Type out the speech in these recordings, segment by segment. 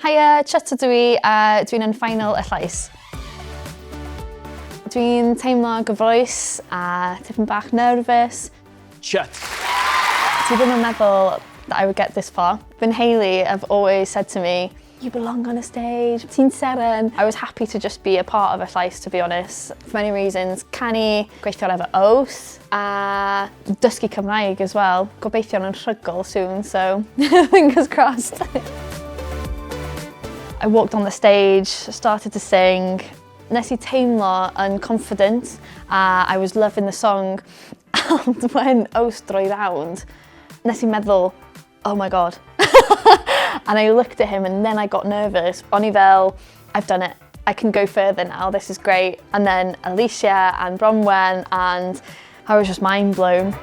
Hiya, Chuts ydw i, dwi'n yn final y llais. Dwi'n teimlo gyfroes a tipyn bach nervous. Chuts. Dwi ddim yn meddwl that I would get this far. Fy nheulu have always said to me, you belong on a stage, ti'n seren. I was happy to just be a part of a llais, to be honest, for many reasons. Canu, gweithio efo Ows, a dysgu Cymraeg as well. Gobeithio yn rhugl soon, so fingers crossed. I walked on the stage, started to sing. Nes I teimlo yn confident, I was loving the song. And when Ows droi round, nes I meddwl, oh my God. And I looked at him and then I got nervous. O'n I fel, I've done it. I can go further now, this is great. And then Aleighicia and Bronwen, and I was just mind blown.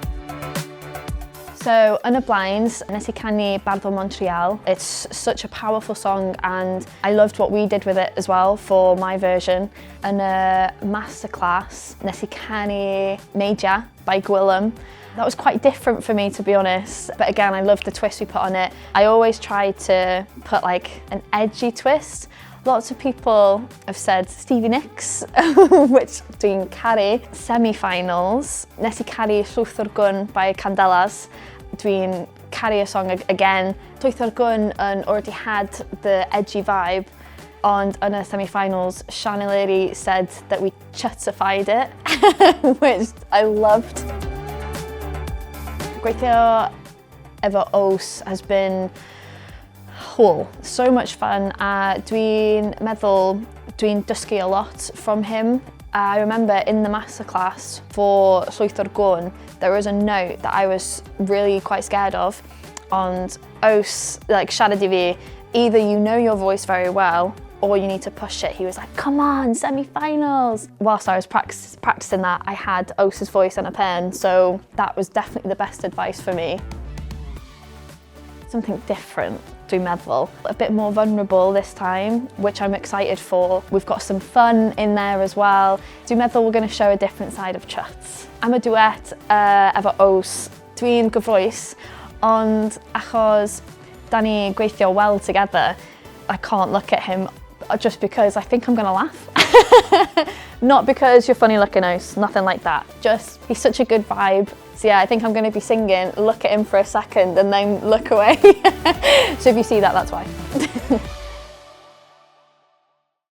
So, yn y blaens, nes I canu Bardd o Montreal. It's such a powerful song and I loved what we did with it as well for my version. Yn y masterclass, nes I canu Media by Gwilym. That was quite different for me, to be honest, but again, I loved the twist we put on it. I always tried to put like an edgy twist. Lots of people have said Stevie Nicks, which dwi'n caru. Semi-finals, nes I caru Llwyth o'r Gwn by Candelas. Dwi'n caru a song again. Llwyth o'r Gwn already had the edgy vibe, ond yn y semi-finals, Sianel said that we chutsified it, which I loved. Gweithio efo Ows has been so much fun, a dwi'n meddwl dwi'n dysgu a lot from him. I remember in the masterclass for Llwyth o'r Gwn, there was a note that I was really quite scared of, and Ows siarad I fi, either you know your voice very well or you need to push it. He was like, come on, semi-finals. Whilst I was practicing that, I had Ows' voice and a pen, so that was definitely the best advice for me. Something different, dwi'n meddwl. A bit more vulnerable this time, which I'm excited for. We've got some fun in there as well. Dwi'n meddwl we're going to show a different side of Chuts. I'm a duet efo Ows. Dwi'n gyfroes, ond achos da ni gweithio well together, I can't look at him just because I think I'm going to laugh. Not because you're funny looking, Ows, nothing like that. Just, he's such a good vibe. So yeah, I think I'm going to be singing, look at him for a second and then look away. So if you see that, that's why.